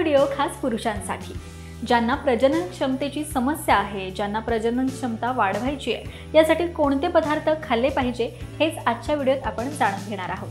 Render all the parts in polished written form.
Video खास पुरुषांसाठी, ज्यांना प्रजनन क्षमतेची समस्या आहे, ज्यांना प्रजनन क्षमता वाढवायची आहे, यासाठी कोणते पदार्थ खाल्ले पाहिजे हेच आजच्या व्हिडिओत आपण जाणून घेणार आहोत।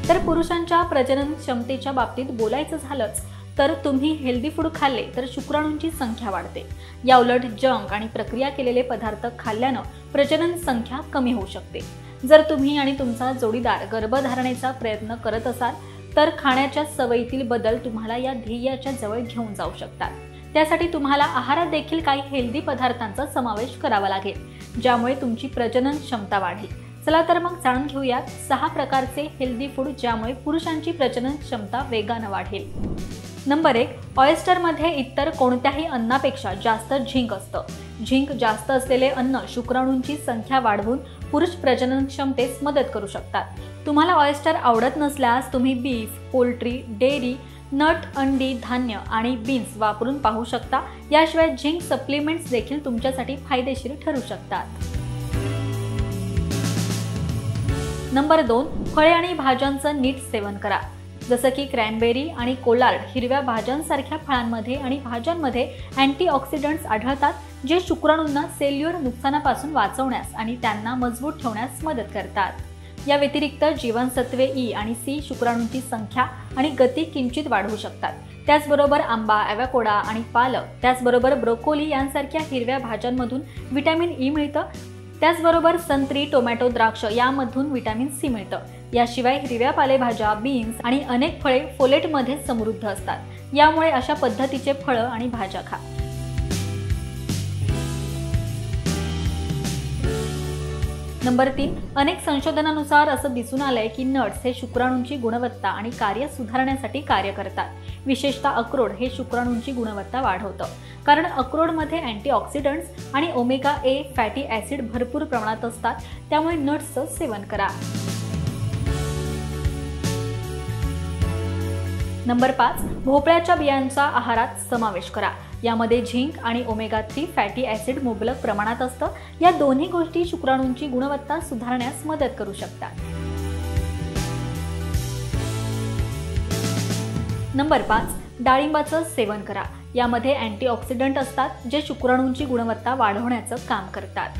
तर पुरुषांच्या प्रजनन क्षमतेच्या बाबतीत बोलायचं झालंच तर तुम्ही हेल्दी फूड खाल्ले तर शुक्राणूंची संख्या वाढते। या उलट जंक आणि प्रक्रिया केलेले पदार्थ खाल्ल्यानं प्रजनन संख्या कमी होऊ शकते। जर तुम्ही आणि तुमचा जोडीदार गर्भधारणेचा प्रयत्न करत असाल तर खाण्याच्या सवयीतील बदल तुम्हाला या ध्येयाच्या जवळ घेऊन जाऊ शकतात। त्यासाठी तुम्हाला आहारात देखील काही हेल्दी पदार्थांचा समावेश करावा लागेल, ज्यामुळे तुमची प्रजनन क्षमता वाढेल। चला तर मग जाणून घेऊयात 6 प्रकारचे हेल्दी फूड ज्यामुळे पुरुषांची प्रजनन क्षमता वेगाने वाढेल। नंबर 1, ऑयस्टरमध्ये इतर कोणत्याही अन्नापेक्षा जास्त झिंक असतं। झिंक जास्त असलेले अन्न शुक्राणूंची संख्या वाढवून पुरुष प्रजनन क्षमतेस मदत करू शकतात। तुम्हाला ऑयस्टर आवडत नसल्यास तुम्ही बीफ, पोल्ट्री, डेअरी, नट, अंडी, धान्य आणि बीन्स वापरून पाहू शकता। याशिवाय झिंक सप्लिमेंट्स देखील तुमच्यासाठी फायदेशीर ठरू शकतात। नंबर 2, फळे आणि भाज्यांचं नीट सेवन करा। जसं की क्रॅनबेरी आणि कोलार्ड हिरव्या भाज्यांसारख्या फळांमध्ये आणि भाज्यांमध्ये अँटीऑक्सिडंट्स आढळतात, जे शुक्राणूंना सेल्युलर नुकसानापासून वाचवण्यास आणि त्यांना मजबूत ठेवण्यास मदत करतात। या व्यतिरिक्त जीवनसत्वे ई आणि सी शुक्राणूंची संख्या आणि गती किंचित वाढवू शकतात। त्याचबरोबर आंबा, ॲव्होकाडो आणि पालक, त्याचबरोबर ब्रोकोली यांसारख्या हिरव्या भाज्यांमधून व्हिटॅमिन ई मिळतं। त्याचबरोबर संत्री, टोमॅटो, द्राक्ष यामधून व्हिटॅमिन सी मिळतं। याशिवाय हिरव्या पालेभाज्या, बीन्स आणि अनेक फळे फोलेटमध्ये समृद्ध असतात। यामुळे अशा पद्धतीचे फळं आणि भाज्या खा। नंबर 3, अनेक संशोधनानुसार असं दिसून आलंय की नट्स हे शुक्राणूंची गुणवत्ता आणि कार्य सुधारण्यासाठी कार्य करतात। विशेषतः अक्रोड हे शुक्राणूंची गुणवत्ता वाढवतं, कारण अक्रोडमध्ये अँटीऑक्सिडंट्स आणि ओमेगा ए फॅटी ॲसिड भरपूर प्रमाणात असतात। त्यामुळे नट्सचं सेवन करा। नंबर 5, भोपळ्याच्या बियांचा आहारात समावेश करा। यामध्ये झिंक आणि ओमेगा 3 फॅटी ॲसिड मुबलक प्रमाणात असतं। या दोन्ही गोष्टी शुक्राणूंची गुणवत्ता सुधारण्यास मदत करू शकतात। नंबर 5, डाळिंबाचं सेवन करा। यामध्ये अँटीऑक्सिडंट असतात, जे शुक्राणूंची गुणवत्ता वाढवण्याचं काम करतात।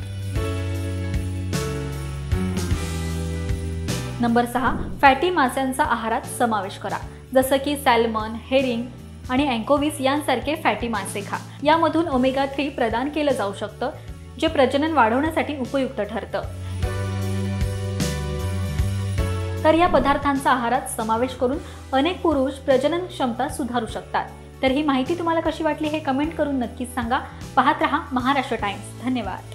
नंबर 6, फॅटी माशांचा आहारात समावेश करा। जसं की सॅल्मन, हेरिंग आणि अँकोव्हिस यांसारखे फॅटी मासे खा। यामधून ओमेगा 3 प्रदान केलं जाऊ शकतं, जे प्रजनन वाढवण्यासाठी उपयुक्त ठरतं। तर या पदार्थांचा आहारात समावेश करून अनेक पुरुष प्रजनन क्षमता सुधारू शकतात। तर ही माहिती तुम्हाला कशी वाटली हे कमेंट करून नक्कीच सांगा। पाहत रहा महाराष्ट्र टाइम्स। धन्यवाद।